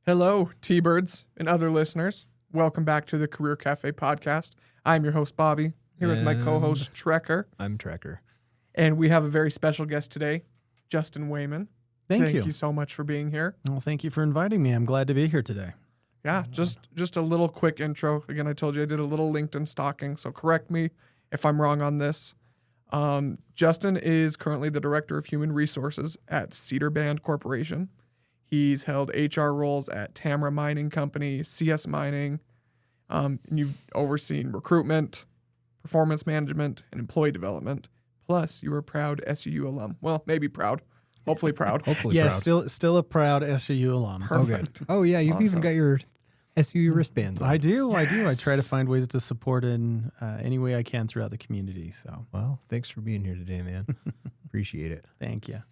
Hello, T-Birds and other listeners. Welcome back to the Career Cafe podcast. I'm your host, Bobby, here with my co-host, Trekker. I'm Trekker. And we have a very special guest today, Justin Wayman. Thank you. Thank you so much for being here. Well, thank you for inviting me. I'm glad to be here today. Yeah, just a little quick intro. Again, I told you I did a little LinkedIn stalking, so correct me if I'm wrong on this. Justin is currently the Director of Human Resources at Cedar Band Corporation. He's held HR roles at Tamara Mining Company, CS Mining. And you've overseen recruitment, performance management, and employee development. Plus, you were a proud SUU alum. Well, maybe proud. Hopefully proud. Yeah, proud. still a proud SUU alum. Perfect. Oh yeah, you've even Awesome. got your SUU wristbands on. I do. I Yes. try to find ways to support in any way I can throughout the community. So Well, thanks for being here today, man. Appreciate it. thank you.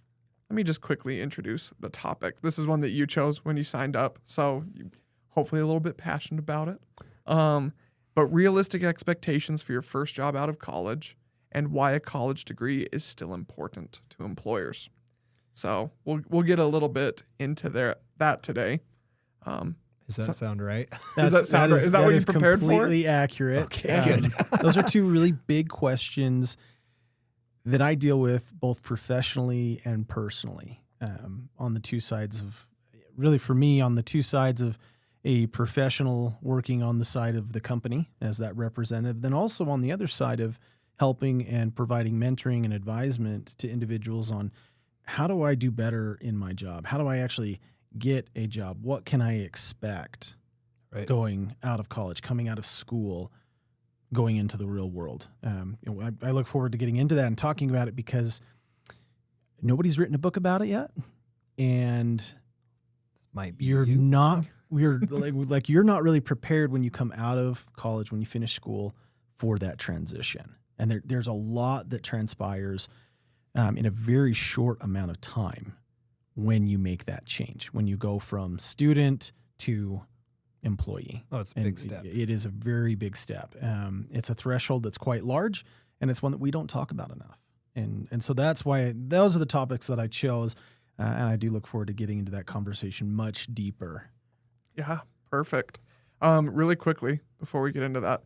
Let me just quickly introduce the topic. This is one that you chose when you signed up, so you hopefully a little bit passionate about it. But realistic expectations for your first job out of college and why a college degree is still important to employers. So we'll get a little bit into that today. Does that sound right? Does that sound right? Is that what you prepared for? Completely accurate. Okay, good. Those are two really big questions that I deal with both professionally and personally on the two sides of, really for me, on the two sides of a professional working on the side of the company as that representative, then also on the other side of helping and providing mentoring and advisement to individuals on how do I do better in my job? How do I actually get a job? What can I expect going out of college, coming out of school, going into the real world? I look forward to getting into that and talking about it because nobody's written a book about it yet. And Might be you're you. not, you're like you're not really prepared when you come out of college, when you finish school for that transition. And there's a lot that transpires in a very short amount of time when you make that change, when you go from student to employee. Oh, it's a big step. It is a very big step. It's a threshold that's quite large, and it's one that we don't talk about enough. And so that's why those are the topics that I chose, and I do look forward to getting into that conversation much deeper. Yeah, perfect. Really quickly, before we get into that,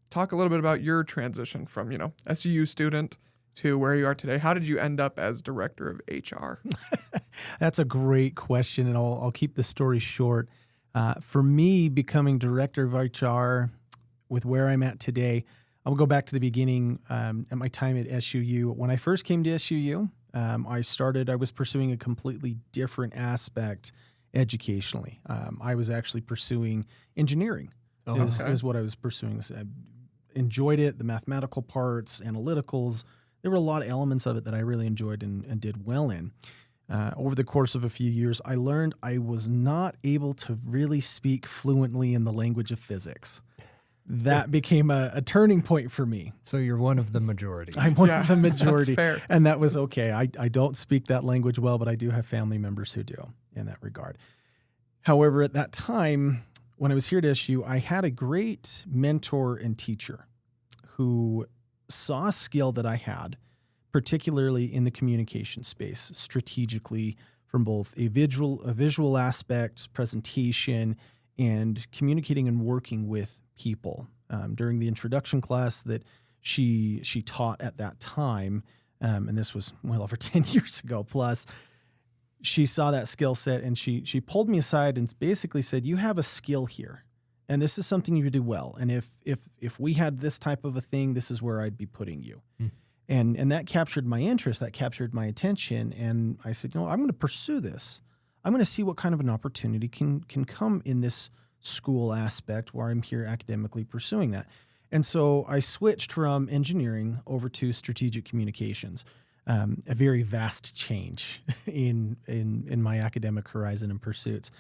talk a little bit about your transition from, SUU student to where you are today. How did you end up as director of HR? That's a great question, and I'll keep the story short. For me, becoming director of HR with where I'm at today, I'll go back to the beginning at my time at SUU. When I first came to SUU, I was pursuing a completely different aspect educationally. I was actually pursuing engineering is what I was pursuing. I enjoyed it, the mathematical parts, analyticals. There were a lot of elements of it that I really enjoyed and did well in. Over the course of a few years, I learned I was not able to really speak fluently in the language of physics. That became a turning point for me. So you're one of the majority. I'm one of the majority. That's fair. And that was okay. I don't speak that language well, but I do have family members who do in that regard. However, at that time, when I was here at SU, I had a great mentor and teacher who saw a skill that I had, particularly in the communication space, strategically from both a visual aspect, presentation, and communicating and working with people. During the introduction class that she taught at that time, and this was well over 10 years ago plus, she saw that skill set and she pulled me aside and basically said, you have a skill here. And this is something you do well. And if we had this type of a thing, this is where I'd be putting you. And that captured my interest, that captured my attention. And I said, I'm going to pursue this. I'm going to see what kind of an opportunity can come in this school aspect where I'm here academically pursuing that. And so I switched from engineering over to strategic communications, a very vast change in my academic horizon and pursuits.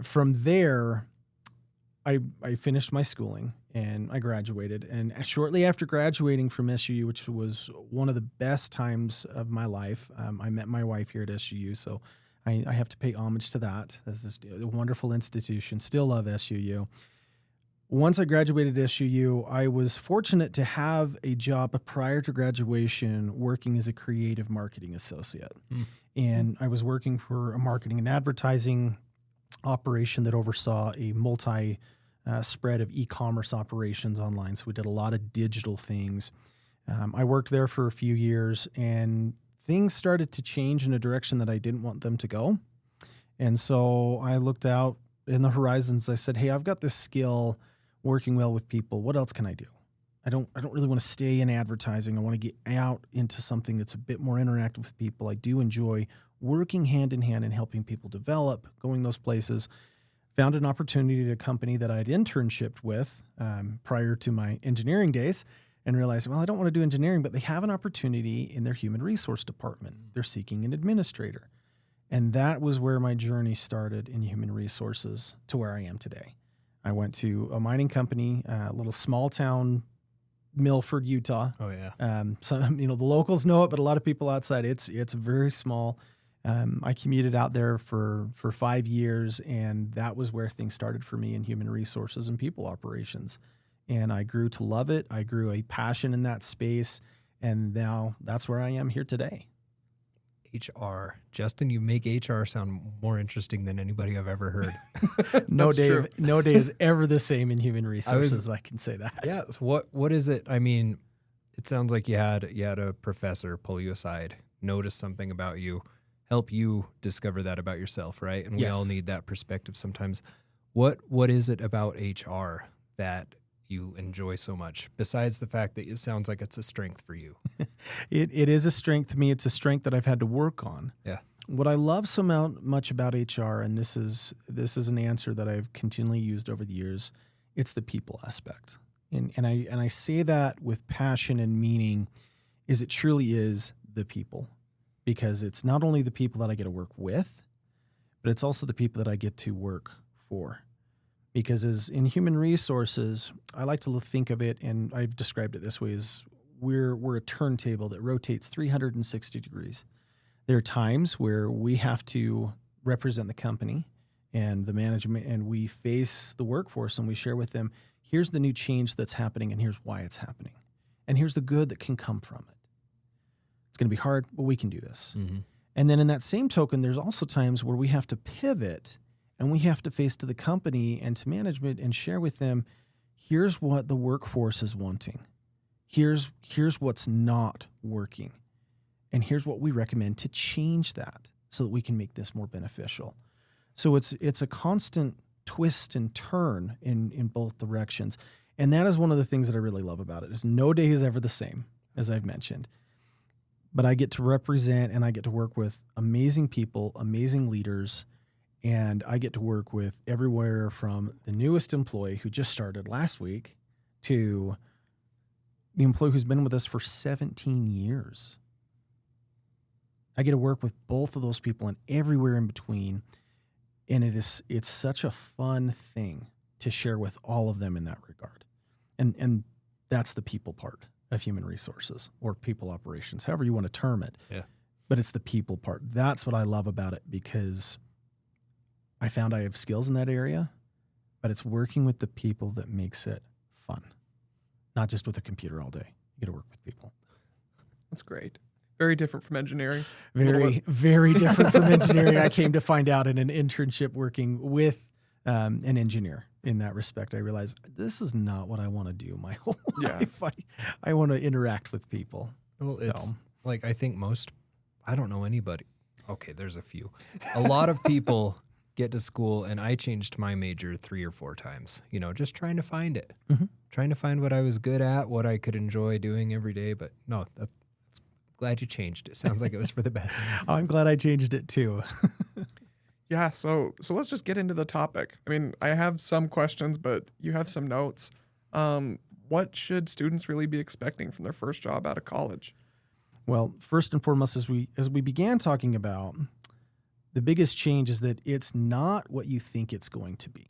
From there, I finished my schooling and I graduated. And shortly after graduating from SUU, which was one of the best times of my life, I met my wife here at SUU. So I have to pay homage to that as a wonderful institution. Still love SUU. Once I graduated SUU, I was fortunate to have a job prior to graduation working as a creative marketing associate. And I was working for a marketing and advertising operation that oversaw a multi spread of e-commerce operations online. So we did a lot of digital things. I worked there for a few years, and things started to change in a direction that I didn't want them to go. And so I looked out in the horizons. I said, hey, I've got this skill working well with people. What else can I do? I don't really want to stay in advertising. I want to get out into something that's a bit more interactive with people. I do enjoy working hand in hand and helping people develop, going those places. Found an opportunity at a company that I'd internshipped with prior to my engineering days, and realized, well, I don't want to do engineering, but they have an opportunity in their human resource department. They're seeking an administrator. And that was where my journey started in human resources to where I am today. I went to a mining company, a little small town, Milford, Utah. Oh, yeah. So, the locals know it, but a lot of people outside, it's very small. I commuted out there for 5 years, and that was where things started for me in human resources and people operations. And I grew to love it. I grew a passion in that space, and now that's where I am here today. HR. Justin, you make HR sound more interesting than anybody I've ever heard. No day is ever the same in human resources. I can say that. Yeah. So what is it? I mean, it sounds like you had a professor pull you aside, notice something about you, help you discover that about yourself, right? And we all need that perspective sometimes. What is it about HR that you enjoy so much, besides the fact that it sounds like it's a strength for you? It is a strength to me. It's a strength that I've had to work on. Yeah. What I love so much about HR, and this is an answer that I've continually used over the years, it's the people aspect. And I say that with passion and meaning, is it truly is the people. Because it's not only the people that I get to work with, but it's also the people that I get to work for. Because as in human resources, I like to think of it, and I've described it this way, as we're a turntable that rotates 360 degrees. There are times where we have to represent the company and the management, and we face the workforce and we share with them, here's the new change that's happening and here's why it's happening. And here's the good that can come from it. It's going to be hard, but we can do this. Mm-hmm. And then in that same token, there's also times where we have to pivot and we have to face to the company and to management and share with them, here's what the workforce is wanting. Here's what's not working. And here's what we recommend to change that so that we can make this more beneficial. So it's a constant twist and turn in both directions. And that is one of the things that I really love about it, is no day is ever the same, as I've mentioned. But I get to represent and I get to work with amazing people, amazing leaders, and I get to work with everywhere from the newest employee who just started last week to the employee who's been with us for 17 years. I get to work with both of those people and everywhere in between, and it's such a fun thing to share with all of them in that regard. And that's the people part of human resources or people operations, however you want to term it. Yeah. But it's the people part. That's what I love about it, because I found I have skills in that area, but it's working with the people that makes it fun. Not just with a computer all day. You get to work with people. That's great. Very different from engineering. Very, very different from engineering. I came to find out in an internship working with an engineer. In that respect, I realized this is not what I want to do my whole life. I want to interact with people. Well, it's like, I think I don't know anybody. Okay, there's a few. A lot of people get to school, and I changed my major 3 or 4 times, just trying to find it. Mm-hmm. Trying to find what I was good at, what I could enjoy doing every day. But no, that's glad you changed it. Sounds like it was for the best. I'm glad I changed it too. Yeah, so let's just get into the topic. I mean, I have some questions, but you have some notes. What should students really be expecting from their first job out of college? Well, first and foremost, as we began talking about, the biggest change is that it's not what you think it's going to be.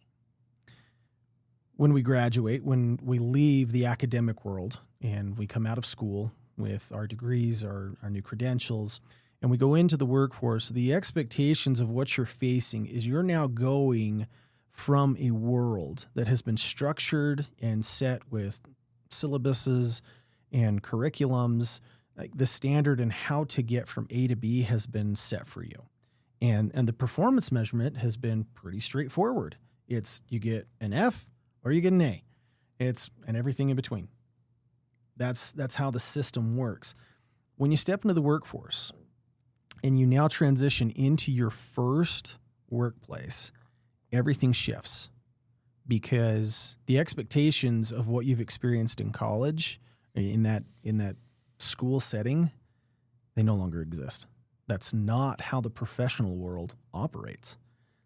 When we graduate, when we leave the academic world and we come out of school with our degrees, our new credentials, and we go into the workforce, the expectations of what you're facing is you're now going from a world that has been structured and set with syllabuses and curriculums. Like the standard and how to get from A to B has been set for you. And the performance measurement has been pretty straightforward. It's you get an F or you get an A. And everything in between. That's how the system works. When you step into the workforce and you now transition into your first workplace, everything shifts because the expectations of what you've experienced in college, in that school setting, they no longer exist. That's not how the professional world operates.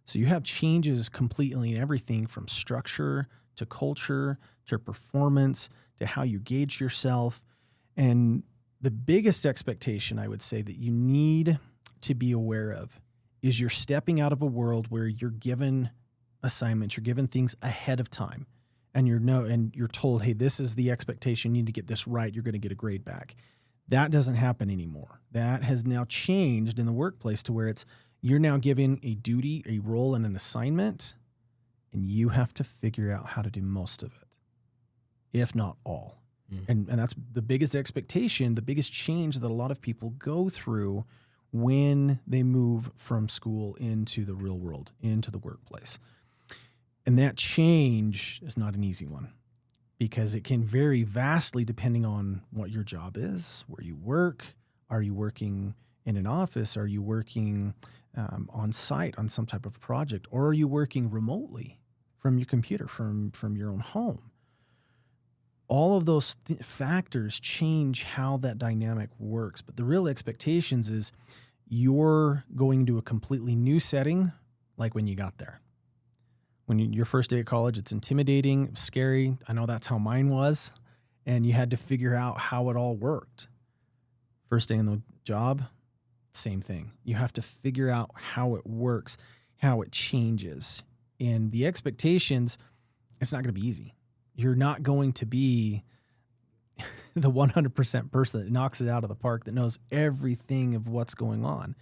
So you have changes completely in everything from structure to culture to performance to how you gauge yourself. And the biggest expectation I would say that you need to be aware of is you're stepping out of a world where you're given assignments, you're given things ahead of time, and you're told, hey, this is the expectation, you need to get this right, you're going to get a grade back. That doesn't happen anymore. That has now changed in the workplace to where you're now given a duty, a role, and an assignment, and you have to figure out how to do most of it, if not all. And that's the biggest expectation, the biggest change that a lot of people go through when they move from school into the real world, into the workplace. And that change is not an easy one because it can vary vastly depending on what your job is, where you work. Are you working in an office? Are you working on site on some type of project? Or are you working remotely from your computer, from your own home? All of those factors change how that dynamic works. But the real expectations is you're going to a completely new setting like when you got there. Your first day at college, it's intimidating, it was scary. I know that's how mine was. And you had to figure out how it all worked. First day in the job, same thing. You have to figure out how it works, how it changes. And the expectations, it's not going to be easy. You're not going to be the 100% person that knocks it out of the park, that knows everything of what's going on.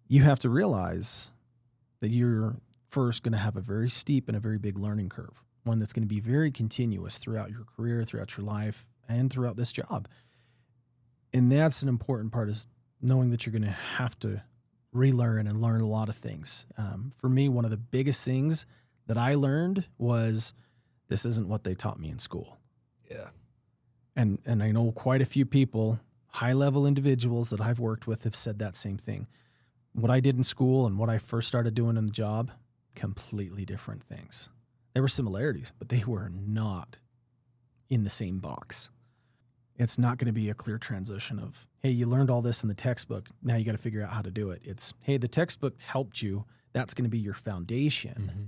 You have to realize that you're first going to have a very steep and a very big learning curve, one that's going to be very continuous throughout your career, throughout your life, and throughout this job. And that's an important part, is knowing that you're going to have to relearn and learn a lot of things. For me, one of the biggest things that I learned was this isn't what they taught me in school. Yeah. And I know quite a few people, high-level individuals that I've worked with, have said that same thing. What I did in school and what I first started doing in the job, completely different things. There were similarities, but they were not in the same box. It's not going to be a clear transition of, hey, you learned all this in the textbook, now you got to figure out how to do it. It's, hey, the textbook helped you, that's going to be your foundation. Mm-hmm.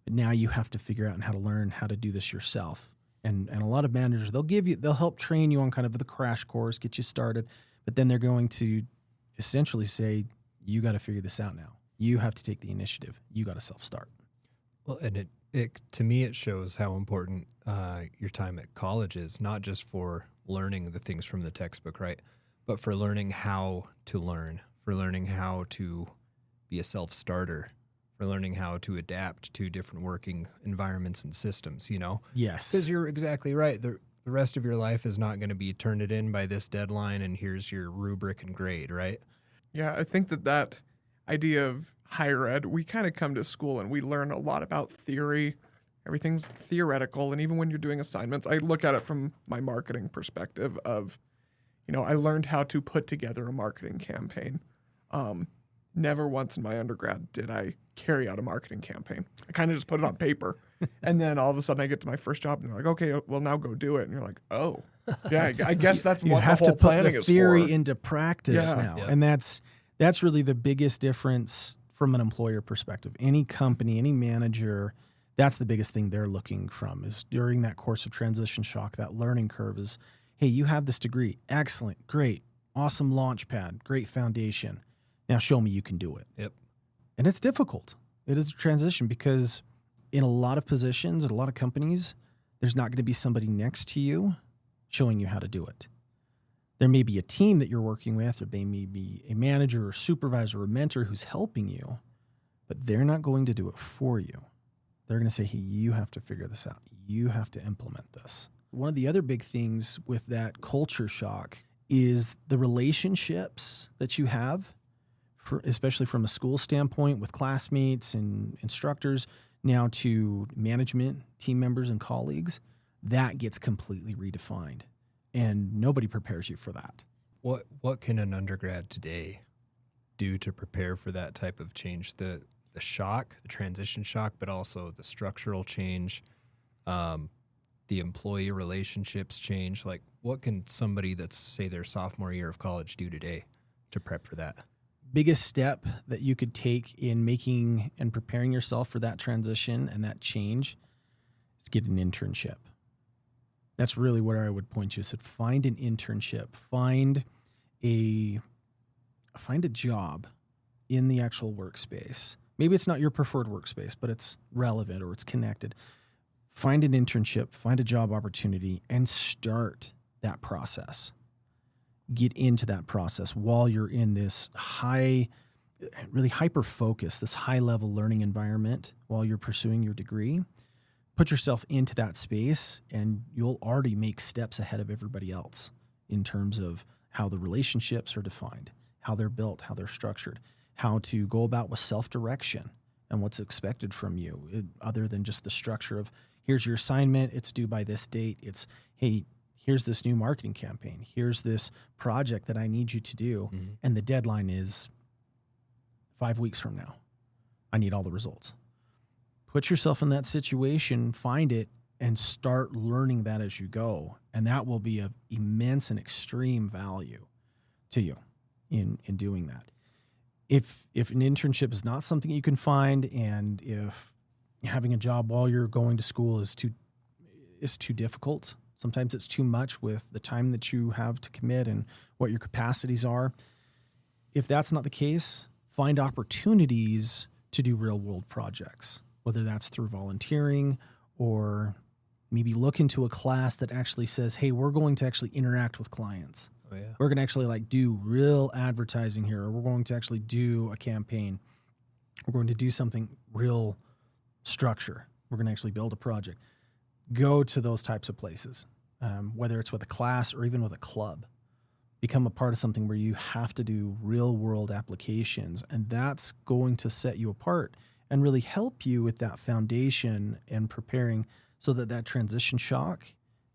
But now you have to figure out how to learn how to do this yourself. And a lot of managers, they'll help train you on kind of the crash course, get you started, but then they're going to essentially say, you got to figure this out now. You have to take the initiative. You got to self-start. Well, and it to me, it shows how important your time at college is, not just for learning the things from the textbook, right? But for learning how to learn, for learning how to be a self-starter, for learning how to adapt to different working environments and systems, Yes. Because you're exactly right. The rest of your life is not going to be turn it in by this deadline and here's your rubric and grade, right? Yeah, I think that idea of higher ed, we kind of come to school and we learn a lot about theory. Everything's theoretical. And even when you're doing assignments, I look at it from my marketing perspective of, I learned how to put together a marketing campaign. Never once in my undergrad did I carry out a marketing campaign. I kind of just put it on paper. And then all of a sudden I get to my first job and they're like, okay, well, now go do it. And you're like, oh, yeah, I guess that's what the whole planning is for. You have to put the theory into practice now. Yeah. And that's really the biggest difference from an employer perspective. Any company, any manager, that's the biggest thing they're looking from, is during that course of transition shock, that learning curve is, hey, you have this degree. Excellent. Great. Awesome launch pad. Great foundation. Now show me you can do it. Yep. And it's difficult. It is a transition because in a lot of positions, at a lot of companies, there's not going to be somebody next to you showing you how to do it. There may be a team that you're working with, or they may be a manager or supervisor or mentor who's helping you, but they're not going to do it for you. They're going to say, hey, you have to figure this out. You have to implement this. One of the other big things with that culture shock is the relationships that you have especially from a school standpoint with classmates and instructors, now to management, team members, and colleagues, that gets completely redefined. And nobody prepares you for that. What can an undergrad today do to prepare for that type of change? The shock, the transition shock, but also the structural change, the employee relationships change. Like, what can somebody that's, say, their sophomore year of college do today to prep for that? Biggest step that you could take in making and preparing yourself for that transition and that change is get an internship. That's really where I would point you. I said, find an internship, find a job in the actual workspace. Maybe it's not your preferred workspace, but it's relevant or it's connected. Find an internship, find a job opportunity, and start that process. Get into that process while you're in this really hyper-focused, this high-level learning environment while you're pursuing your degree. Put yourself into that space, and you'll already make steps ahead of everybody else in terms of how the relationships are defined, how they're built, how they're structured, how to go about with self-direction and what's expected from you, other than just the structure of, here's your assignment, it's due by this date. It's, hey, here's this new marketing campaign. Here's this project that I need you to do. Mm-hmm. And the deadline is 5 weeks from now. I need all the results. Put yourself in that situation, find it, and start learning that as you go. And that will be of immense and extreme value to you in doing that. If an internship is not something you can find, and if having a job while you're going to school is too difficult, sometimes it's too much with the time that you have to commit and what your capacities are. If that's not the case, find opportunities to do real-world projects, whether that's through volunteering or maybe look into a class that actually says, hey, we're going to actually interact with clients. Oh, yeah. We're going to actually do real advertising here, or we're going to actually do a campaign. We're going to do something real structure. We're going to actually build a project. Go to those types of places, whether it's with a class or even with a club. Become a part of something where you have to do real world applications, and that's going to set you apart and really help you with that foundation and preparing so that transition shock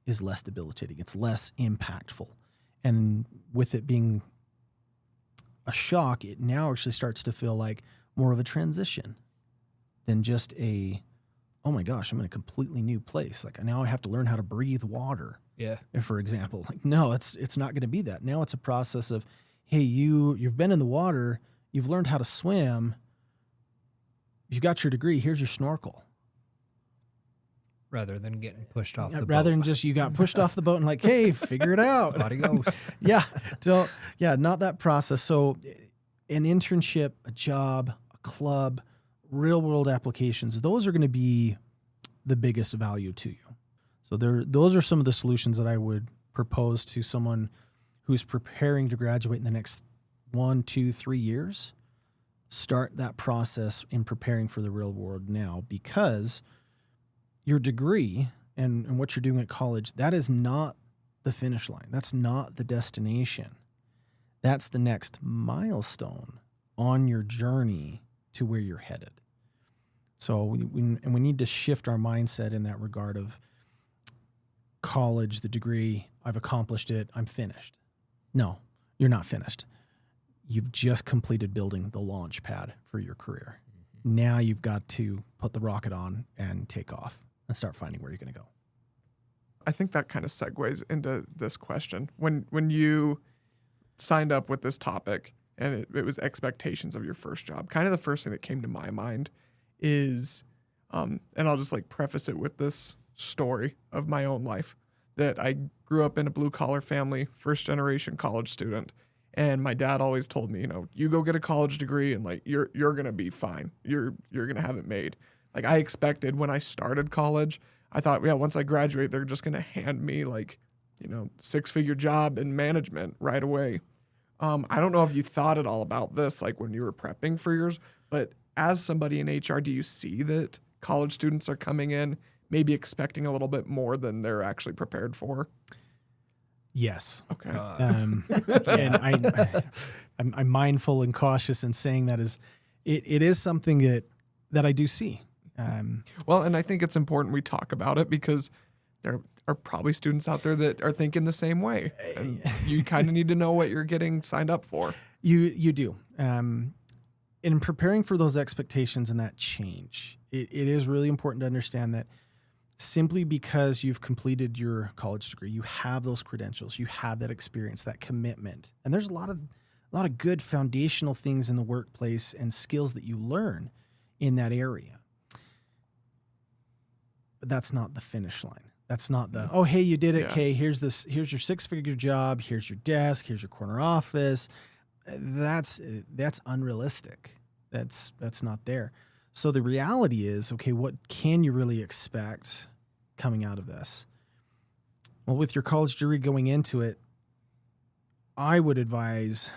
is less debilitating. It's less impactful. And with it being a shock, it now actually starts to feel like more of a transition than just oh my gosh, I'm in a completely new place. Like, now I have to learn how to breathe water. Yeah. For example, no, it's not going to be that. Now it's a process of, hey, you've been in the water, you've learned how to swim, you've got your degree, here's your snorkel. Rather than getting pushed off the boat. Rather than just you got pushed off the boat and like, hey, figure it out. Adios. Not that process. So an internship, a job, a club, real world applications, those are going to be the biggest value to you. So those are some of the solutions that I would propose to someone who's preparing to graduate in the next 1, 2, 3 years. Start that process in preparing for the real world now, because your degree and what you're doing at college, that is not the finish line. That's not the destination. That's the next milestone on your journey to where you're headed. So we need to shift our mindset in that regard of college, the degree, I've accomplished it, I'm finished. No, you're not finished. You've just completed building the launch pad for your career. Mm-hmm. Now you've got to put the rocket on and take off and start finding where you're going to go. I think that kind of segues into this question. When you signed up with this topic and it was expectations of your first job, kind of the first thing that came to my mind is, and I'll just preface it with this story of my own life, that I grew up in a blue collar family, first generation college student. And my dad always told me, you go get a college degree and you're going to be fine. You're going to have it made. I expected when I started college, I thought, once I graduate, they're just going to hand me 6-figure job in management right away. I don't know if you thought at all about this, when you were prepping for yours, but as somebody in HR, do you see that college students are coming in maybe expecting a little bit more than they're actually prepared for? Yes. Okay. And I'm mindful and cautious in saying that it is something that I do see. Well, and I think it's important we talk about it because there are probably students out there that are thinking the same way. And you kind of need to know what you're getting signed up for. You do. In preparing for those expectations and that change, it is really important to understand that simply because you've completed your college degree, you have those credentials, you have that experience, that commitment, and there's a lot of good foundational things in the workplace and skills that you learn in that area. But that's not the finish line. That's not the, oh, hey, you did it. Okay, here's your 6-figure job. Here's your desk. Here's your corner office. That's unrealistic. That's not there. So the reality is, okay, what can you really expect coming out of this? Well, with your college degree going into it, I would advise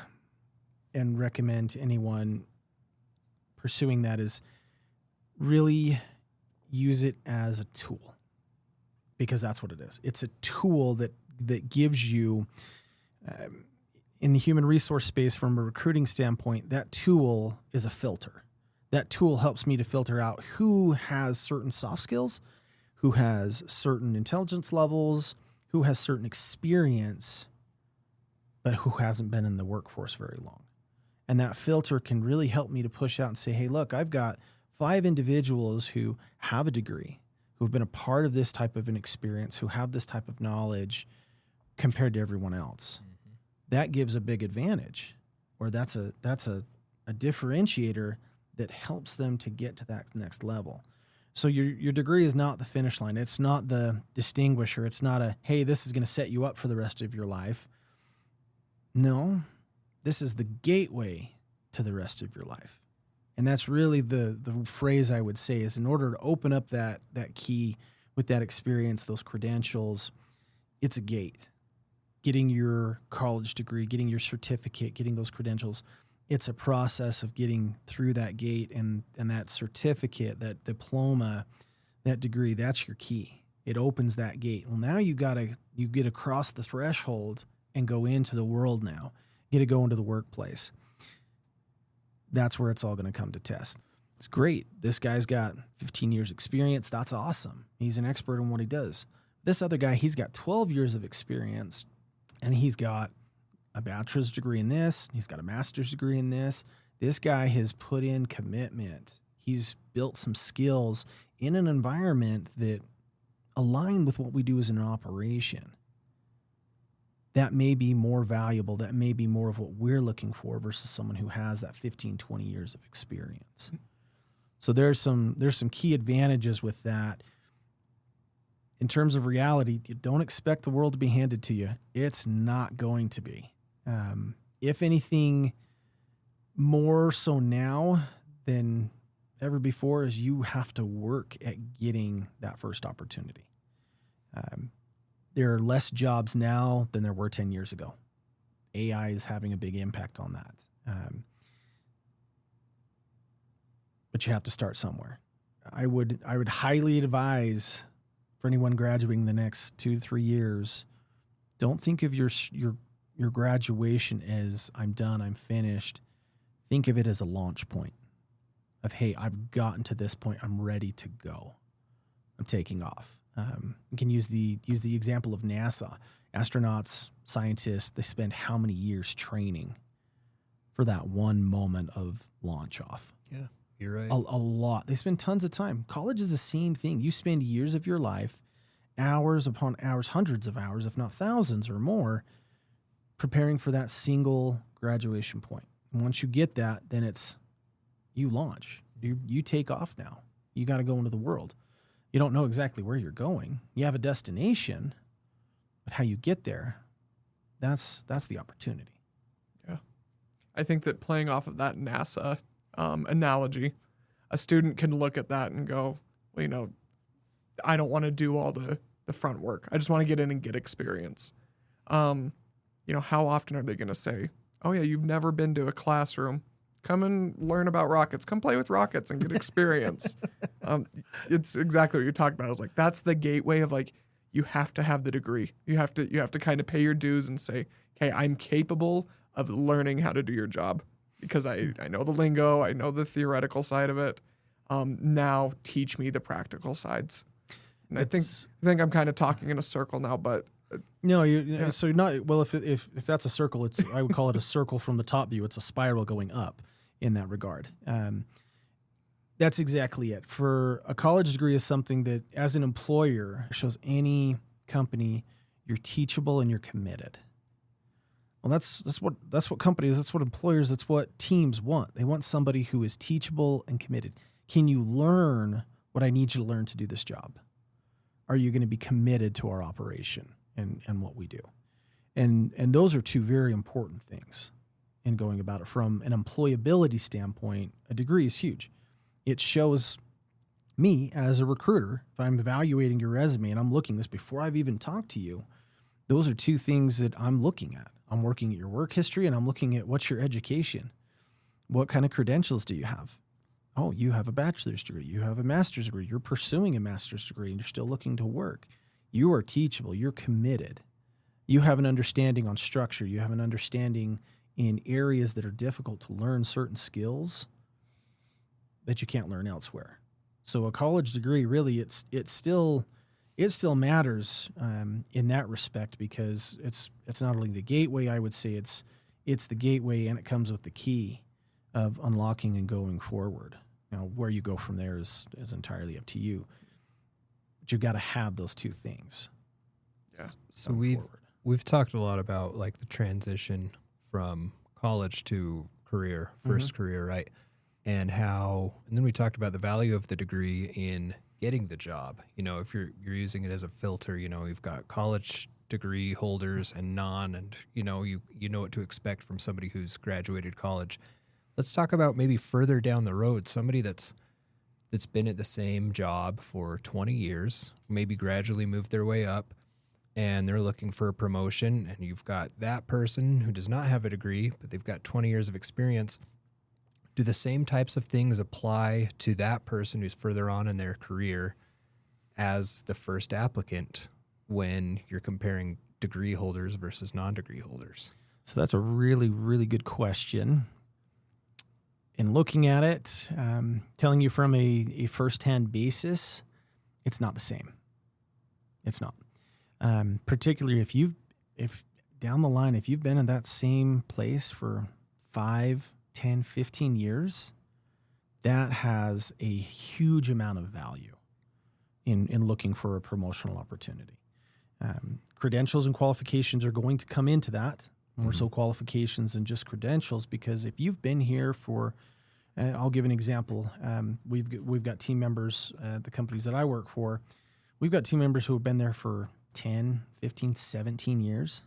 and recommend to anyone pursuing that is really use it as a tool, because that's what it is. It's a tool that gives you, in the human resource space from a recruiting standpoint, that tool is a filter. That tool helps me to filter out who has certain soft skills, who has certain intelligence levels, who has certain experience, but who hasn't been in the workforce very long. And that filter can really help me to push out and say, hey, look, I've got 5 individuals who have a degree, who've been a part of this type of an experience, who have this type of knowledge compared to everyone else. Mm-hmm. That gives a big advantage, or that's a differentiator that helps them to get to that next level. So your degree is not the finish line. It's not the distinguisher. It's not a, hey, this is going to set you up for the rest of your life. No, this is the gateway to the rest of your life. And that's really the phrase I would say is, in order to open up that key with that experience, those credentials, it's a gate. Getting your college degree, getting your certificate, getting those credentials, it's a process of getting through that gate, and that certificate, that diploma, that degree, that's your key. It opens that gate. Well, now you get across the threshold and go into the world now. You get to go into the workplace. That's where it's all going to come to test. It's great. This guy's got 15 years experience. That's awesome. He's an expert in what he does. This other guy, he's got 12 years of experience, and he's got a bachelor's degree in this. He's got a master's degree in this. This guy has put in commitment. He's built some skills in an environment that align with what we do as an operation. That may be more valuable. That may be more of what we're looking for versus someone who has that 15, 20 years of experience. So there's some key advantages with that. In terms of reality, you don't expect the world to be handed to you. It's not going to be. If anything, more so now than ever before, is you have to work at getting that first opportunity. There are less jobs now than there were 10 years ago. AI is having a big impact on that. But you have to start somewhere. I would highly advise for anyone graduating the next 2 to 3 years, don't think of your graduation as I'm done, I'm finished. Think of it as a launch point of, hey, I've gotten to this point, I'm ready to go. I'm taking off. You can use the example of NASA. Astronauts, scientists, they spend how many years training for that one moment of launch off? Yeah, you're right. A lot. They spend tons of time. College is the same thing. You spend years of your life, hours upon hours, hundreds of hours, if not thousands or more, preparing for that single graduation point. And once you get that, then it's you launch. You take off now. You got to go into the world. You don't know exactly where you're going. You have a destination, but how you get there, that's the opportunity. Yeah. I think that playing off of that NASA analogy, a student can look at that and go, well, I don't want to do all the front work. I just want to get in and get experience. How often are they going to say, oh yeah, you've never been to a classroom. Come and learn about rockets. Come play with rockets and get experience. It's exactly what you talked about. I was like, that's the gateway of you have to have the degree. You have to kind of pay your dues and say, okay, I'm capable of learning how to do your job because I know the lingo, I know the theoretical side of it. Now teach me the practical sides. And I think I'm kind of talking in a circle now, but no, so you're not. Well, if that's a circle, it's I would call it a circle from the top view. It's a spiral going up in that regard. That's exactly it. For a college degree is something that, as an employer, shows any company you're teachable and you're committed. Well, that's what companies, that's what employers, that's what teams want. They want somebody who is teachable and committed. Can you learn what I need you to learn to do this job? Are you going to be committed to our operation and what we do? And those are two very important things in going about it. From an employability standpoint, a degree is huge. It shows me as a recruiter, if I'm evaluating your resume and I'm looking this before I've even talked to you, those are two things that I'm looking at. I'm looking at your work history and I'm looking at what's your education. What kind of credentials do you have? Oh, you have a bachelor's degree. You have a master's degree. You're pursuing a master's degree and you're still looking to work. You are teachable. You're committed. You have an understanding on structure. You have an understanding in areas that are difficult to learn certain skills that you can't learn elsewhere. So a college degree, really, it still matters in that respect because it's not only the gateway. I would say it's the gateway, and it comes with the key of unlocking and going forward. Now, where you go from there is entirely up to you. But you've got to have those two things. Yeah. So we've talked a lot about like the transition from college to career, first career, right? And then we talked about the value of the degree in getting the job. You know, if you're using it as a filter, you know, you've got college degree holders and non, and you know what to expect from somebody who's graduated college. Let's talk about maybe further down the road, somebody that's been at the same job for 20 years, maybe gradually moved their way up, and they're looking for a promotion, and you've got that person who does not have a degree, but they've got 20 years of experience. Do the same types of things apply to that person who's further on in their career as the first applicant when you're comparing degree holders versus non-degree holders? So that's a really, really good question. In looking at it, telling you from a firsthand basis, it's not the same. It's not. Particularly if down the line, if you've been in that same place for 5, 10, 15 years, that has a huge amount of value in looking for a promotional opportunity. Credentials and qualifications are going to come into that, more so qualifications than just credentials, because if you've been here for, I'll give an example. We've got team members at the companies that I work for. We've got team members who have been there for 10, 15, 17 years.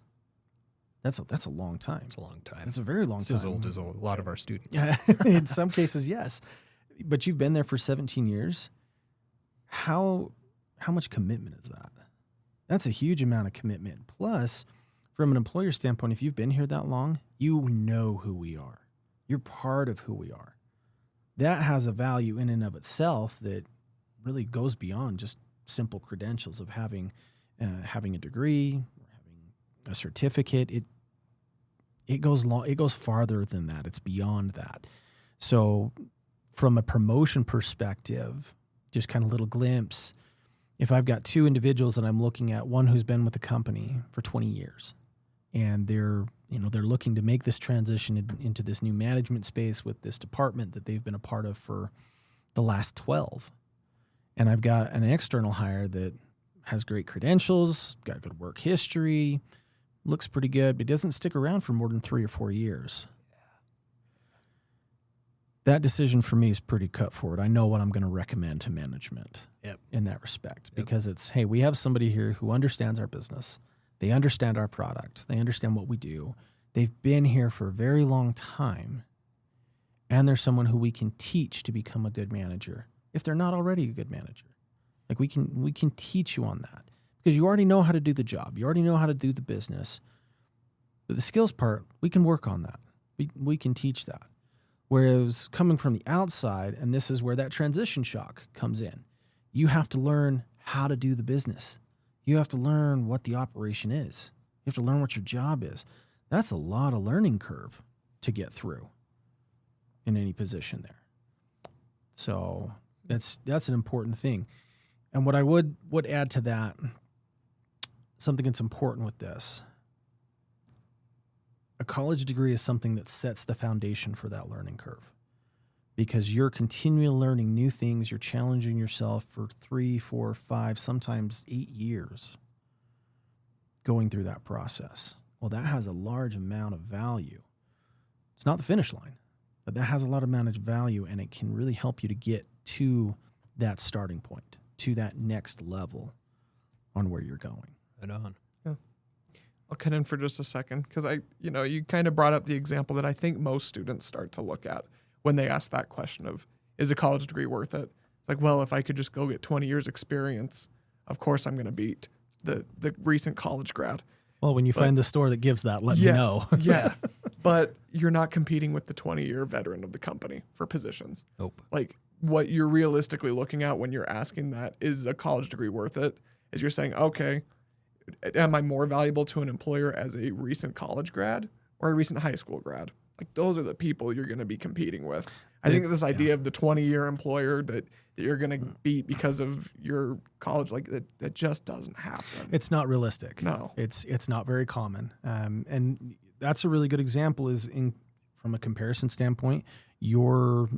That's a long time. It's a long time. It's a very long time. It's as old as a lot of our students. In some cases, yes. But you've been there for 17 years. How much commitment is that? That's a huge amount of commitment. Plus, from an employer standpoint, if you've been here that long, you know who we are. You're part of who we are. That has a value in and of itself that really goes beyond just simple credentials of having a degree, a certificate. It goes farther than that. It's beyond that. So from a promotion perspective, just kind of little glimpse, if I've got two individuals that I'm looking at, one who's been with the company for 20 years and they're looking to make this transition into this new management space with this department that they've been a part of for the last 12. And I've got an external hire that has great credentials, got good work history, looks pretty good, but doesn't stick around for more than 3 or 4 years. That decision for me is pretty cut forward. I know what I'm going to recommend to management in that respect, because it's, hey, we have somebody here who understands our business. They understand our product. They understand what we do. They've been here for a very long time, and they're someone who we can teach to become a good manager if they're not already a good manager. Like we can teach you on that because you already know how to do the job. You already know how to do the business. But the skills part, we can work on that. We can teach that. Whereas coming from the outside, and this is where that transition shock comes in, you have to learn how to do the business. You have to learn what the operation is. You have to learn what your job is. That's a lot of learning curve to get through in any position there. So that's an important thing. And what I would add to that, something that's important with this, a college degree is something that sets the foundation for that learning curve, because you're continually learning new things. You're challenging yourself for 3, 4, 5, sometimes 8 years going through that process. Well, that has a large amount of value. It's not the finish line, but that has a lot of amount of value, and it can really help you to get to that starting point, to that next level on where you're going. Right on. I'll cut in for just a second because you kind of brought up the example that I think most students start to look at when they ask that question of, is a college degree worth it? It's like, well, if I could just go get 20 years experience, of course I'm going to beat the recent college grad. Well, when you find the store that gives that, let me know. Yeah. But you're not competing with the 20-year veteran of the company for positions. Nope. Like, what you're realistically looking at when you're asking that, is a college degree worth it? Is you're saying, okay, am I more valuable to an employer as a recent college grad or a recent high school grad? Like, those are the people you're going to be competing with. I think this idea of the 20-year employer that you're going to beat because of your college, like that just doesn't happen. It's not realistic. No. It's not very common. And that's a really good example from a comparison standpoint. You're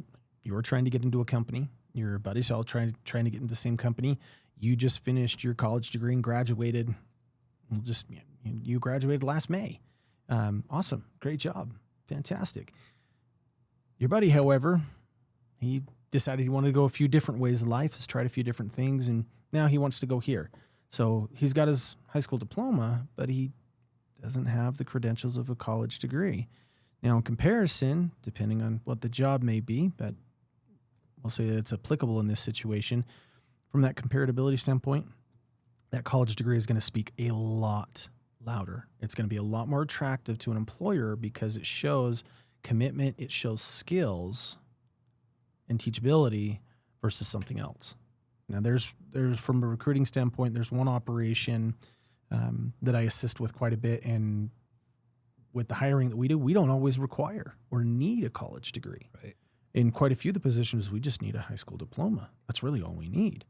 trying to get into a company. Your buddies all trying to get into the same company. You just finished your college degree and graduated. You graduated last May. Awesome. Great job. Fantastic. Your buddy, however, he decided he wanted to go a few different ways in life, has tried a few different things, and now he wants to go here. So he's got his high school diploma, but he doesn't have the credentials of a college degree. Now, in comparison, depending on what the job may be, but we'll say that it's applicable in this situation, from that comparability standpoint, that college degree is going to speak a lot louder. It's going to be a lot more attractive to an employer because it shows commitment, it shows skills and teachability versus something else. Now, there's from a recruiting standpoint, there's one operation that I assist with quite a bit, and with the hiring that we do, we don't always require or need a college degree. Right. In quite a few of the positions, we just need a high school diploma. That's really all we need.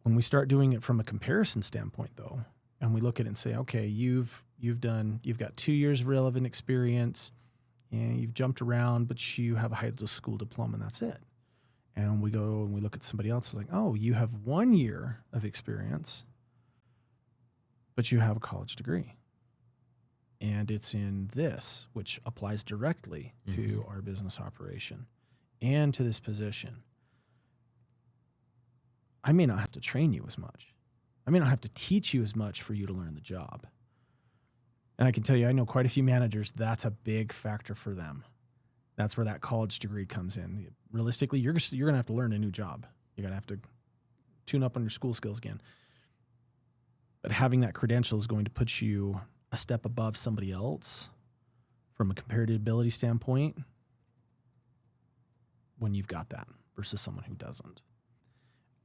When we start doing it from a comparison standpoint, though, and we look at it and say, okay, you've got 2 years of relevant experience, and you've jumped around, but you have a high school diploma, and that's it. And we go and we look at somebody else, it's like, oh, you have 1 year of experience, but you have a college degree. And it's in this, which applies directly to our business operation and to this position. I may not have to train you as much. I may not have to teach you as much for you to learn the job. And I can tell you, I know quite a few managers, that's a big factor for them. That's where that college degree comes in. Realistically, you're going to have to learn a new job. You're going to have to tune up on your school skills again. But having that credential is going to put you a step above somebody else from a comparability standpoint when you've got that versus someone who doesn't.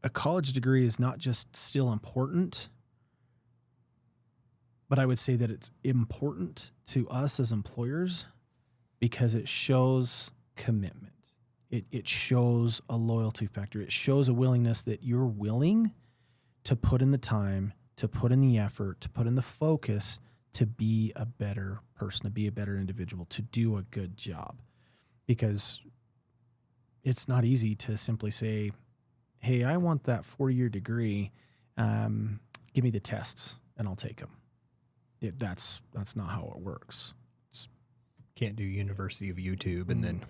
A college degree is not just still important, but I would say that it's important to us as employers because it shows commitment. It shows a loyalty factor. It shows a willingness that you're willing to put in the time, to put in the effort, to put in the focus to be a better person, to be a better individual, to do a good job. Because it's not easy to simply say, hey, I want that 4-year degree. Give me the tests and I'll take them. That's not how it works. Can't do University of YouTube and then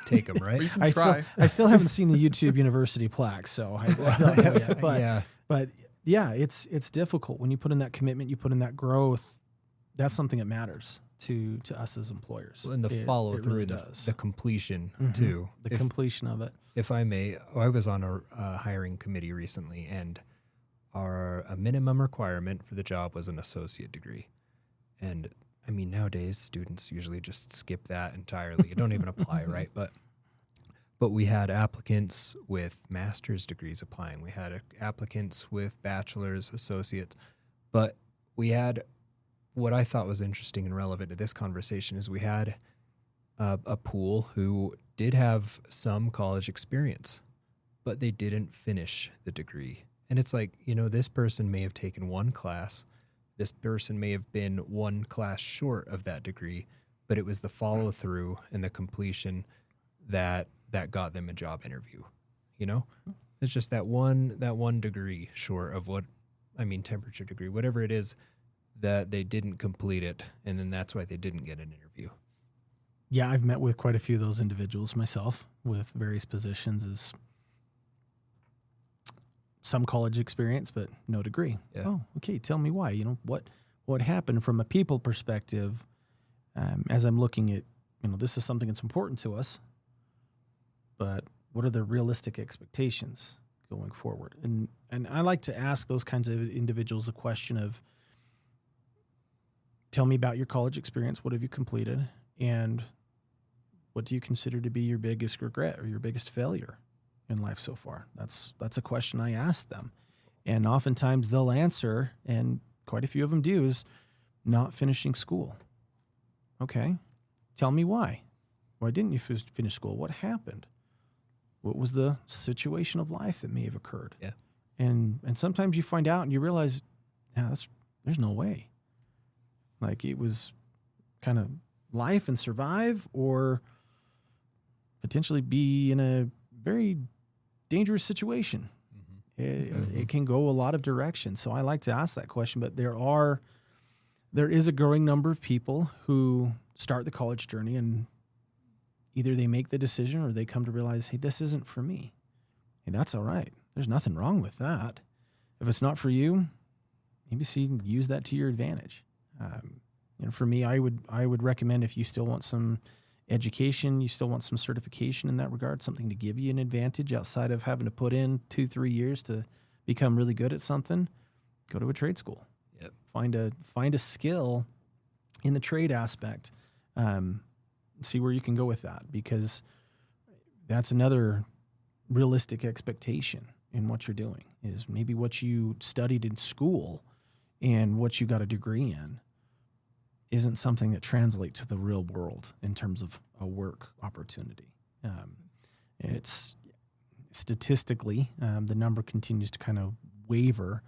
take them, right? I still haven't seen the YouTube University plaque, so I don't know yet. But yeah, it's difficult when you put in that commitment, you put in that growth. That's something that matters to us as employers. Well, and the follow through, really the completion too. The completion of it. If I may, I was on a hiring committee recently, and a minimum requirement for the job was an associate degree. And I mean, nowadays students usually just skip that entirely. It don't even apply, right? But But we had applicants with master's degrees applying. We had applicants with bachelor's, associates. But we had, what I thought was interesting and relevant to this conversation is we had a pool who did have some college experience, but they didn't finish the degree. And it's like, this person may have taken one class. This person may have been one class short of that degree, but it was the follow through and the completion that got them a job interview. It's just that one degree short of temperature degree, whatever it is, that they didn't complete it. And then that's why they didn't get an interview. Yeah, I've met with quite a few of those individuals myself with various positions as some college experience, but no degree. Yeah. Oh, okay. Tell me why. What happened from a people perspective as I'm looking at, this is something that's important to us, but what are the realistic expectations going forward? And I like to ask those kinds of individuals the question of, tell me about your college experience. What have you completed? And what do you consider to be your biggest regret or your biggest failure in life so far? That's a question I ask them. And oftentimes they'll answer, and quite a few of them do, is not finishing school. Okay. Tell me why. Why didn't you finish school? What happened? What was the situation of life that may have occurred? Yeah. And sometimes you find out and you realize, there's no way. Like it was kind of life and survive, or potentially be in a very dangerous situation. Mm-hmm. It can go a lot of directions. So I like to ask that question, but there is a growing number of people who start the college journey and either they make the decision or they come to realize, hey, this isn't for me. Hey, that's all right. There's nothing wrong with that. If it's not for you, maybe use that to your advantage. For me, I would recommend, if you still want some education, you still want some certification in that regard, something to give you an advantage outside of having to put in 2-3 years to become really good at something, go to a trade school. Yep. Find a skill in the trade aspect. See where you can go with that, because that's another realistic expectation in what you're doing, is maybe what you studied in school and what you got a degree in isn't something that translates to the real world in terms of a work opportunity. It's statistically, the number continues to kind of waver.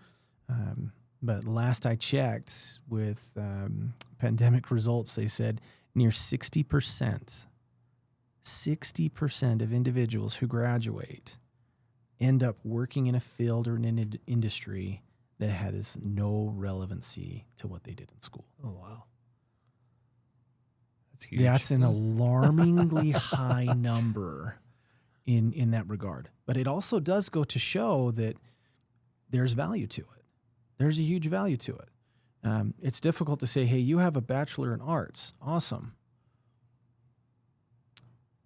But last I checked with pandemic results, they said near 60% of individuals who graduate end up working in a field or in an industry that has no relevancy to what they did in school. Oh, wow. That's huge. That's an alarmingly high number in that regard. But it also does go to show that there's value to it. There's a huge value to it. It's difficult to say, hey, you have a bachelor in arts. Awesome.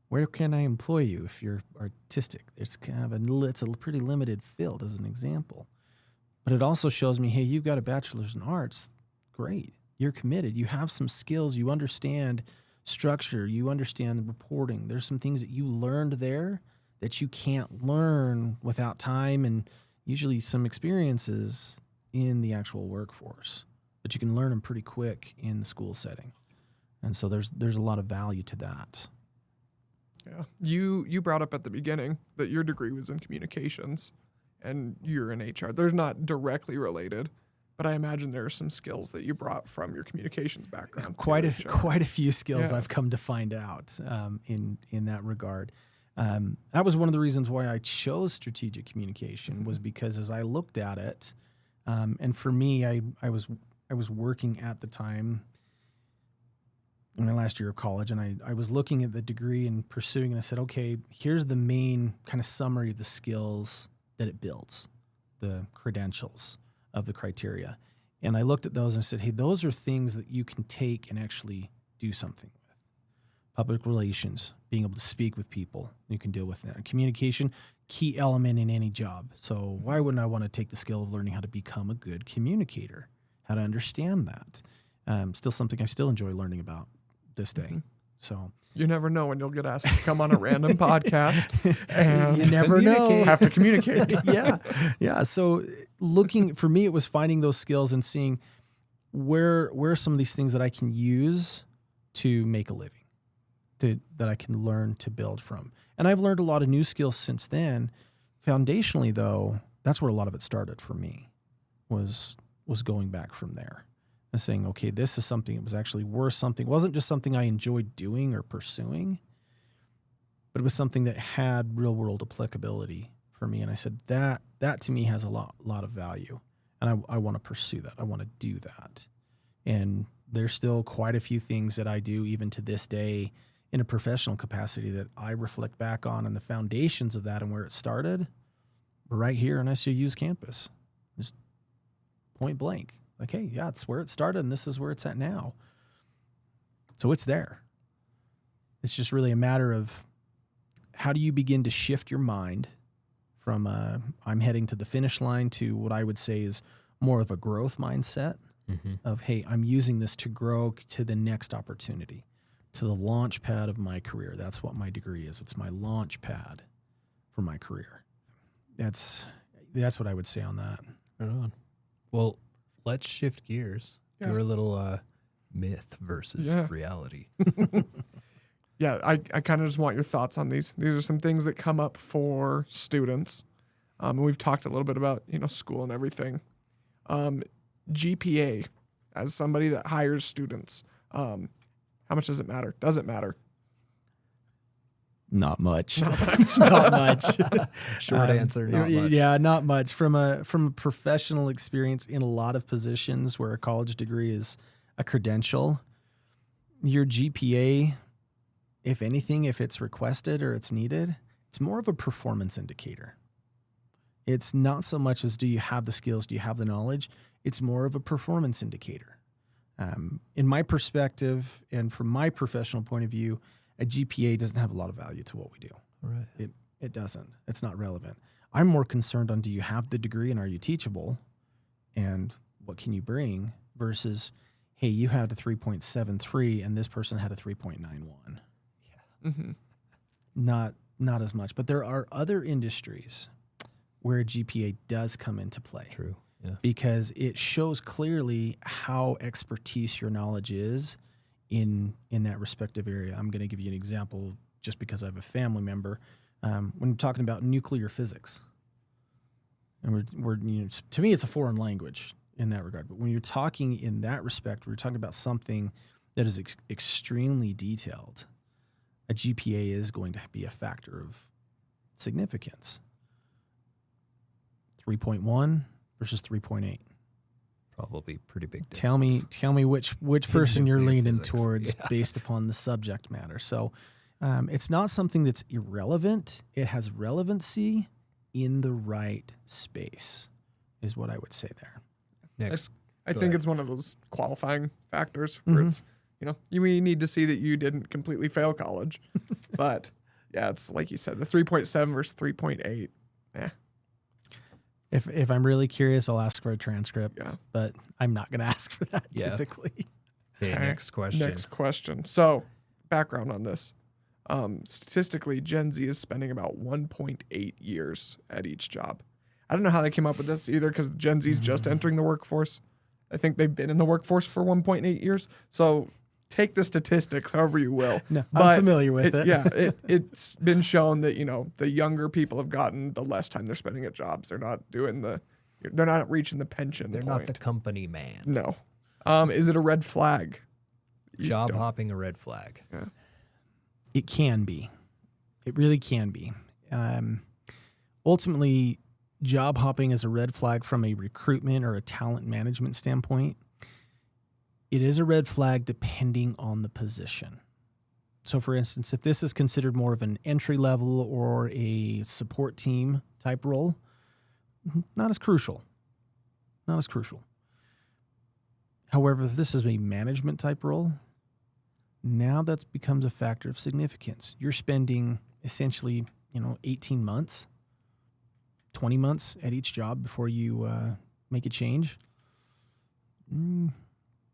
Where can I employ you if you're artistic? It's a pretty limited field as an example. But it also shows me, hey, you've got a bachelor's in arts. Great. You're committed. You have some skills. You understand structure. You understand the reporting. There's some things that you learned there that you can't learn without time and usually some experiences in the actual workforce. But you can learn them pretty quick in the school setting. And so there's a lot of value to that. Yeah. You brought up at the beginning that your degree was in communications and you're in HR. There's not directly related, but I imagine there are some skills that you brought from your communications background. Quite a few skills I've come to find out in that regard. That was one of the reasons why I chose strategic communication, was because as I looked at it, and for me, I was working at the time in my last year of college, and I was looking at the degree and pursuing, and I said, okay, here's the main kind of summary of the skills that it builds, the credentials of the criteria. And I looked at those and I said, hey, those are things that you can take and actually do something with. Public relations, being able to speak with people, you can deal with that. Communication, key element in any job. So why wouldn't I want to take the skill of learning how to become a good communicator, how to understand that? Still something I still enjoy learning about this day. So you never know when you'll get asked to come on a random podcast, and you never know. have to communicate. Yeah. So for me, it was finding those skills and seeing where are some of these things that I can use to make a living, that I can learn to build from. And I've learned a lot of new skills since then. Foundationally, though, that's where a lot of it started for me, was going back from there and saying, okay, this is something that was actually worth something. It wasn't just something I enjoyed doing or pursuing, but it was something that had real world applicability for me. And I said, that to me has a lot of value. And I want to pursue that. I want to do that. And there's still quite a few things that I do even to this day in a professional capacity that I reflect back on, and the foundations of that and where it started were right here on SU's campus. Just point blank. Like, hey, yeah, it's where it started and this is where it's at now. So it's there. It's just really a matter of how do you begin to shift your mind from I'm heading to the finish line to what I would say is more of a growth mindset of, hey, I'm using this to grow to the next opportunity, to the launch pad of my career. That's what my degree is. It's my launch pad for my career. That's what I would say on that. Right on. Well, let's shift gears. Yeah. Do a little myth versus reality. Yeah, I kind of just want your thoughts on these. These are some things that come up for students. And we've talked a little bit about, school and everything. GPA, as somebody that hires students, how much does it matter? Does it matter? Not much. Not much. Short answer, not much. Yeah, not much. From a professional experience in a lot of positions where a college degree is a credential, your GPA, if anything, if it's requested or it's needed, it's more of a performance indicator. It's not so much as do you have the skills, do you have the knowledge? It's more of a performance indicator. In my perspective and from my professional point of view, a GPA doesn't have a lot of value to what we do. Right. It doesn't. It's not relevant. I'm more concerned on do you have the degree and are you teachable and what can you bring versus, hey, you had a 3.73 and this person had a 3.91. Yeah. Mm-hmm. Not as much. But there are other industries where GPA does come into play. True. Yeah. Because it shows clearly how expertise your knowledge is in that respective area. I'm going to give you an example just because I have a family member. When we're talking about nuclear physics, and we're to me, it's a foreign language in that regard. But when you're talking in that respect, we're talking about something that is extremely detailed. A GPA is going to be a factor of significance. 3.1 versus 3.8. Probably pretty big difference. Tell me which person you're leaning physics. towards based upon the subject matter. So it's not something that's irrelevant. It has relevancy in the right space is what I would say there. Next. I think it's one of those qualifying factors where it's, you need to see that you didn't completely fail college. But yeah, it's like you said, the 3.7 versus 3.8. Yeah. If I'm really curious, I'll ask for a transcript. Yeah. But I'm not going to ask for that typically. Okay, next question. So, background on this. Statistically, Gen Z is spending about 1.8 years at each job. I don't know how they came up with this either because Gen Z is just entering the workforce. I think they've been in the workforce for 1.8 years. So, take the statistics however you will. No, I'm familiar with it. Yeah, it's been shown that, the younger people have gotten the less time they're spending at jobs. They're not reaching the pension They're point. not the company man. No. Is it a red flag? Job hopping a red flag. Yeah. It can be. It really can be. Ultimately, job hopping is a red flag from a recruitment or a talent management standpoint. It is a red flag depending on the position. So, for instance, if this is considered more of an entry level or a support team type role, not as crucial. Not as crucial. However, if this is a management type role, now that becomes a factor of significance. You're spending essentially, 18 months, 20 months at each job before you make a change.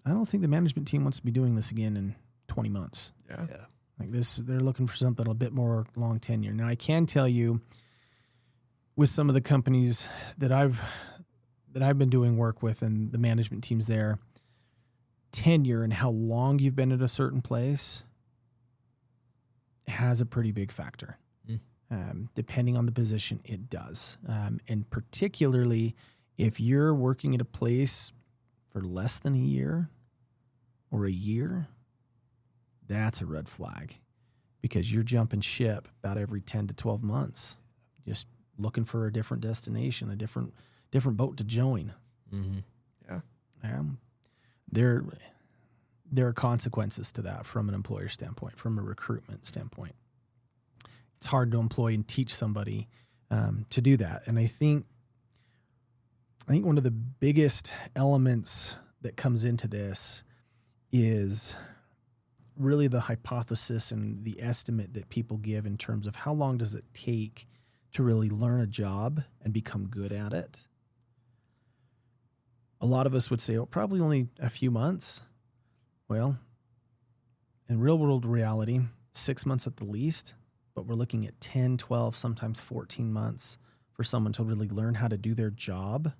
I don't think the management team wants to be doing this again in 20 months. Yeah. Like this, they're looking for something a bit more long tenure. Now, I can tell you, with some of the companies that I've been doing work with and the management teams there, tenure and how long you've been at a certain place has a pretty big factor. Depending on the position, it does. And particularly if you're working at a place for less than a year or a year, that's a red flag, because you're jumping ship about every 10 to 12 months, just looking for a different destination, a different boat to join. Mm-hmm. Yeah. There are consequences to that from an employer standpoint, from a recruitment standpoint. It's hard to employ and teach somebody to do that. And I think one of the biggest elements that comes into this is really the hypothesis and the estimate that people give in terms of how long does it take to really learn a job and become good at it. A lot of us would say, probably only a few months. Well, in real world reality, 6 months at the least, but we're looking at 10, 12, sometimes 14 months for someone to really learn how to do their job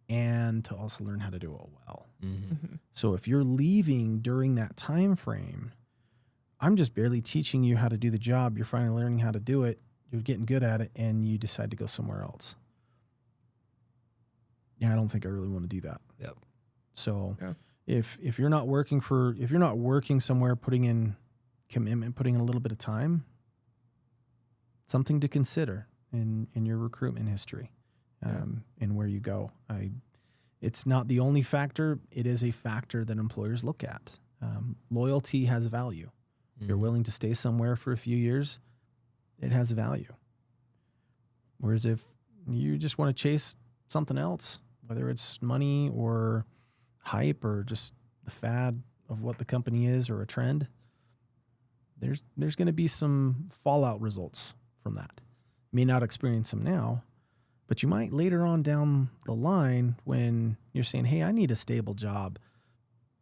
and to also learn how to do it well. Mm-hmm. So if you're leaving during that time frame, I'm just barely teaching you how to do the job. You're finally learning how to do it. You're getting good at it, and you decide to go somewhere else. Yeah, I don't think I really want to do that. Yep. So if you're not working somewhere, putting in commitment, putting in a little bit of time, something to consider in your recruitment history, and where you go. It's not the only factor. It is a factor that employers look at. Loyalty has value. You're willing to stay somewhere for a few years, it has value. Whereas if you just want to chase something else, whether it's money or hype or just the fad of what the company is or a trend, there's going to be some fallout results from that. You may not experience them now, but you might later on down the line when you're saying, hey, I need a stable job.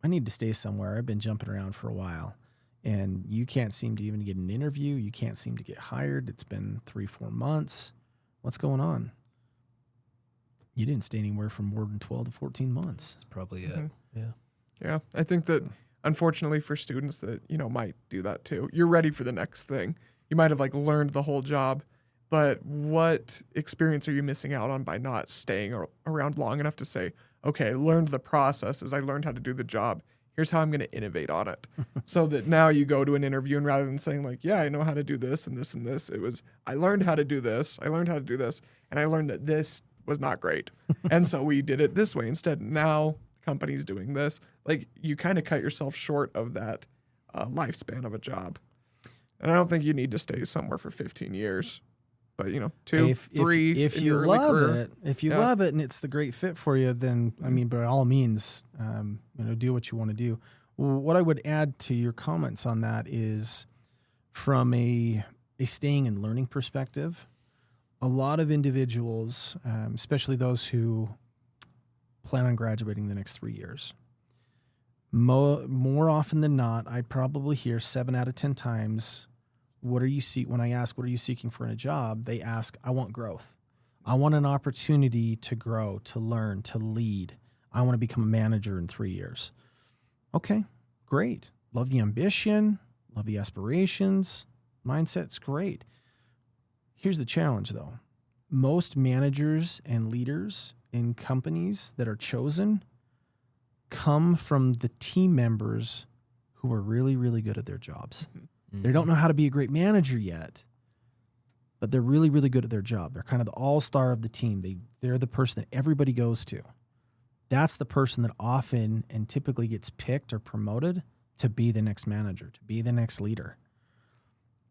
I need to stay somewhere. I've been jumping around for a while. And you can't seem to even get an interview. You can't seem to get hired. It's been 3-4 months. What's going on? You didn't stay anywhere for more than 12 to 14 months. That's probably it. Mm-hmm. Yeah. I think that unfortunately for students that, might do that too. You're ready for the next thing. You might have learned the whole job, but what experience are you missing out on by not staying around long enough to say, okay, I learned the processes. I learned how to do the job. Here's how I'm going to innovate on it. So that now you go to an interview, and rather than saying I know how to do this and this and this, it was, I learned how to do this. I learned how to do this. And I learned that this was not great. And so we did it this way instead. Now companies doing this, you kind of cut yourself short of that lifespan of a job. And I don't think you need to stay somewhere for 15 years. But 2, 3. If you love it, and it's the great fit for you, then by all means, do what you want to do. What I would add to your comments on that is, from a staying and learning perspective, a lot of individuals, especially those who plan on graduating the next 3 years, more often than not, I probably hear 7 out of 10 times, when I ask, what are you seeking for in a job? They ask, I want growth. I want an opportunity to grow, to learn, to lead. I want to become a manager in 3 years. Okay, great. Love the ambition, love the aspirations. Mindset's great. Here's the challenge though. Most managers and leaders in companies that are chosen come from the team members who are really, really good at their jobs. Mm-hmm. They don't know how to be a great manager yet, but they're really, really good at their job. They're kind of the all-star of the team. They're the person that everybody goes to. That's the person that often and typically gets picked or promoted to be the next manager, to be the next leader.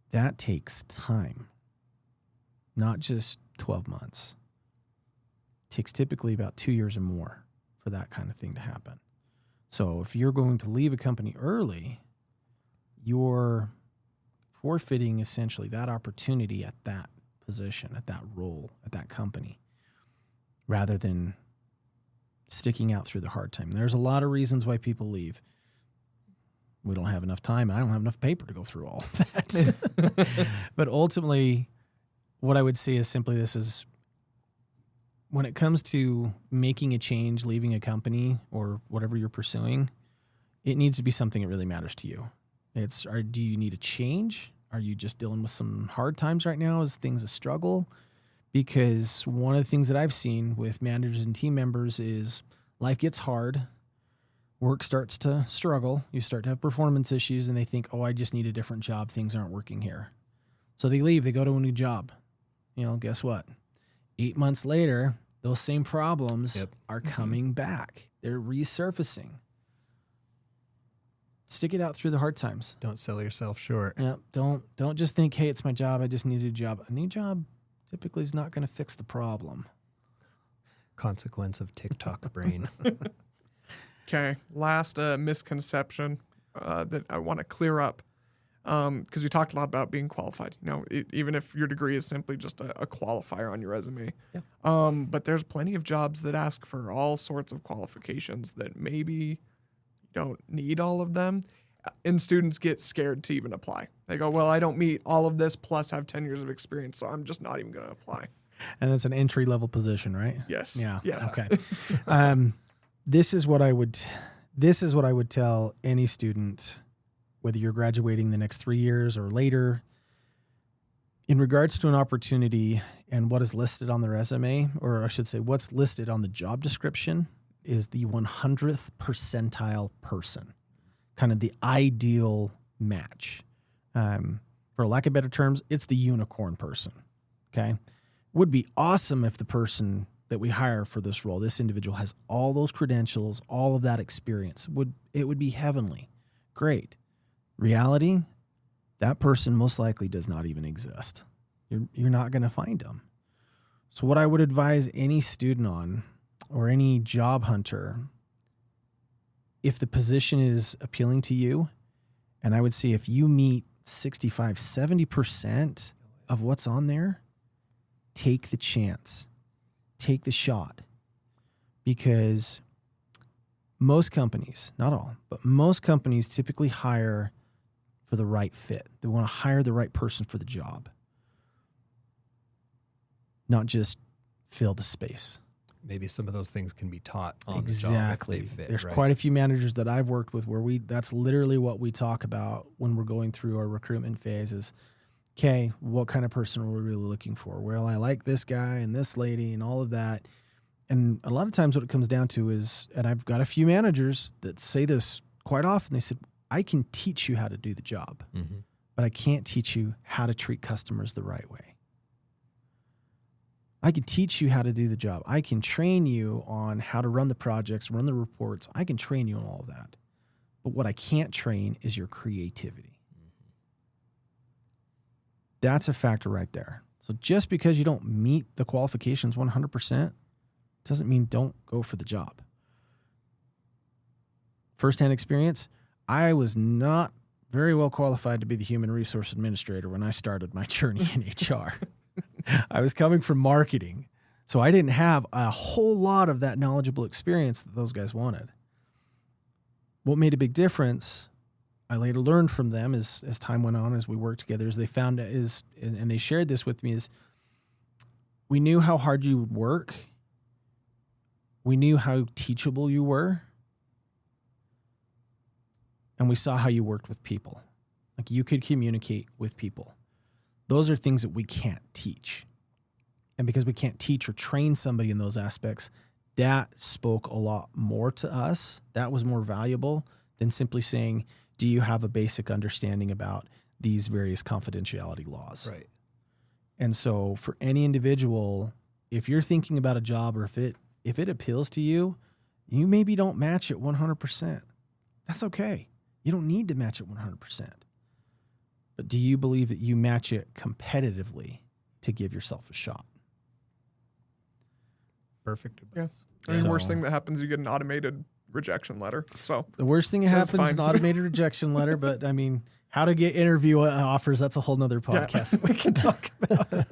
That takes time, not just 12 months. It takes typically about 2 years or more for that kind of thing to happen. So if you're going to leave a company early, you're forfeiting essentially that opportunity at that position, at that role, at that company, rather than sticking out through the hard time. There's a lot of reasons why people leave. We don't have enough time. I don't have enough paper to go through all of that. But ultimately, what I would say is simply this is when it comes to making a change, leaving a company or whatever you're pursuing, it needs to be something that really matters to you. Do you need a change? Are you just dealing with some hard times right now? Is things a struggle? Because one of the things that I've seen with managers and team members is life gets hard. Work starts to struggle. You start to have performance issues and they think, oh, I just need a different job. Things aren't working here. So they leave, they go to a new job. Guess what? 8 months later, those same problems are coming back. They're resurfacing. Stick it out through the hard times. Don't sell yourself short. Yeah. Don't just think, hey, it's my job. I just need a job. A new job typically is not going to fix the problem. Consequence of TikTok brain. Okay, last misconception that I want to clear up, because we talked a lot about being qualified. Even if your degree is simply just a qualifier on your resume. Yeah. But there's plenty of jobs that ask for all sorts of qualifications that maybe you don't need all of them. And students get scared to even apply. They go, well, I don't meet all of this plus have 10 years of experience, so I'm just not even going to apply. And it's an entry-level position, right? Yes. Yeah. Okay. This is what I would tell any student, whether you're graduating the next 3 years or later, in regards to an opportunity and what is listed on the resume, or I should say what's listed on the job description, is the 100th percentile person, kind of the ideal match. For lack of better terms, it's the unicorn person. Okay. Would be awesome if the person that we hire for this role, this individual has all those credentials, all of that experience. It would be heavenly. Great. Reality, that person most likely does not even exist. You're not going to find them. So what I would advise any student on, or any job hunter, if the position is appealing to you, and I would say if you meet 65, 70% of what's on there, take the chance. Take the shot, because most companies, not all, but most companies typically hire for the right fit. They want to hire the right person for the job, not just fill the space. Maybe some of those things can be taught on Exactly. the job if they fit. There's right? quite a few managers that I've worked with where that's literally what we talk about when we're going through our recruitment phase is, okay, what kind of person are we really looking for? Well, I like this guy and this lady and all of that. And a lot of times what it comes down to is, and I've got a few managers that say this quite often, they said, I can teach you how to do the job, but I can't teach you how to treat customers the right way. I can teach you how to do the job. I can train you on how to run the projects, run the reports. I can train you on all of that. But what I can't train is your creativity. That's a factor right there. So just because you don't meet the qualifications 100% doesn't mean don't go for the job. Firsthand experience, I was not very well qualified to be the human resource administrator when I started my journey in HR. I was coming from marketing, so I didn't have a whole lot of that knowledgeable experience that those guys wanted. What made a big difference, I later learned from them as time went on, as we worked together, is they found and they shared this with me, is we knew how hard you would work. We knew how teachable you were. And we saw how you worked with people. Like you could communicate with people. Those are things that we can't teach. And because we can't teach or train somebody in those aspects, that spoke a lot more to us. That was more valuable than simply saying, do you have a basic understanding about these various confidentiality laws? Right. And so for any individual, if you're thinking about a job or if it appeals to you, you maybe don't match it 100%. That's okay. You don't need to match it 100%. But do you believe that you match it competitively to give yourself a shot? Perfect advice. Yeah. I mean, worst thing that happens, you get an automated rejection letter. So the worst thing that happens is fine. an automated rejection letter. But I mean, how to get interview offers, that's a whole nother podcast that we can talk about.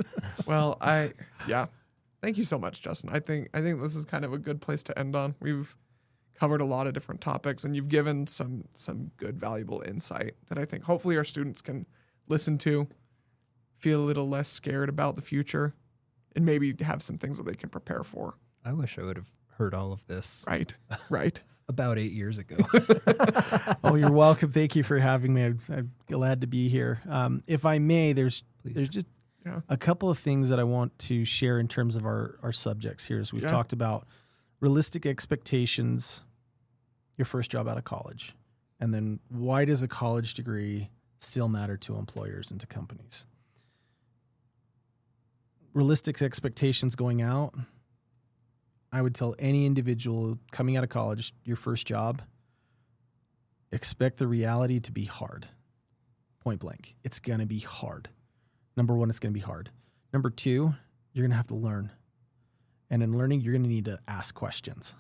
Well, thank you so much, Justin. I think this is kind of a good place to end on. We've covered a lot of different topics, and you've given some good, valuable insight that I think hopefully our students can listen to, feel a little less scared about the future, and maybe have some things that they can prepare for. I wish I would have heard all of this Right. about 8 years ago. Oh, you're welcome. Thank you for having me. I'm glad to be here. If I may, there's just a couple of things that I want to share in terms of our subjects here. As we've talked about realistic expectations, your first job out of college, and then why does a college degree still matter to employers and to companies? Realistic expectations going out, I would tell any individual coming out of college, your first job, expect the reality to be hard. Point blank. It's going to be hard. Number one, it's going to be hard. Number two, you're going to have to learn. And in learning, you're going to need to ask questions.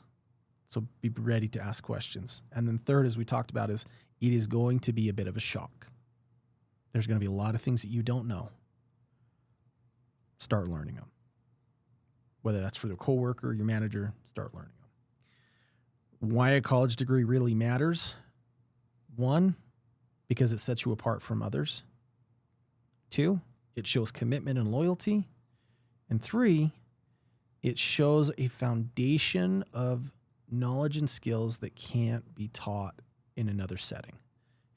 So be ready to ask questions. And then third, as we talked about, is it is going to be a bit of a shock. There's going to be a lot of things that you don't know. Start learning them. Whether that's for the coworker, your manager, start learning them. Why a college degree really matters. One, because it sets you apart from others. Two, it shows commitment and loyalty. And three, it shows a foundation of knowledge and skills that can't be taught in another setting.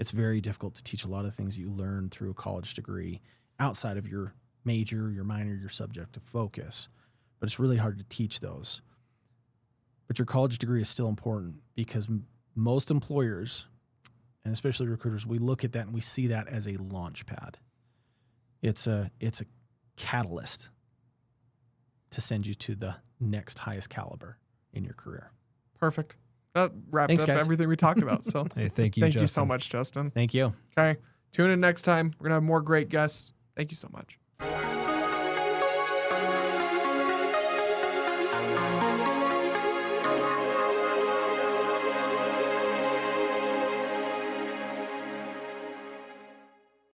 It's very difficult to teach a lot of things you learn through a college degree outside of your major, your minor, your subject of focus. But it's really hard to teach those. But your college degree is still important because most employers, and especially recruiters, we look at that and we see that as a launch pad. It's a catalyst to send you to the next highest caliber in your career. Perfect. That wrapped Thanks, up guys. everything we talked about. So Hey, thank you, thank Justin. you so much, Justin. Thank you. Okay. Tune in next time. We're going to have more great guests. Thank you so much.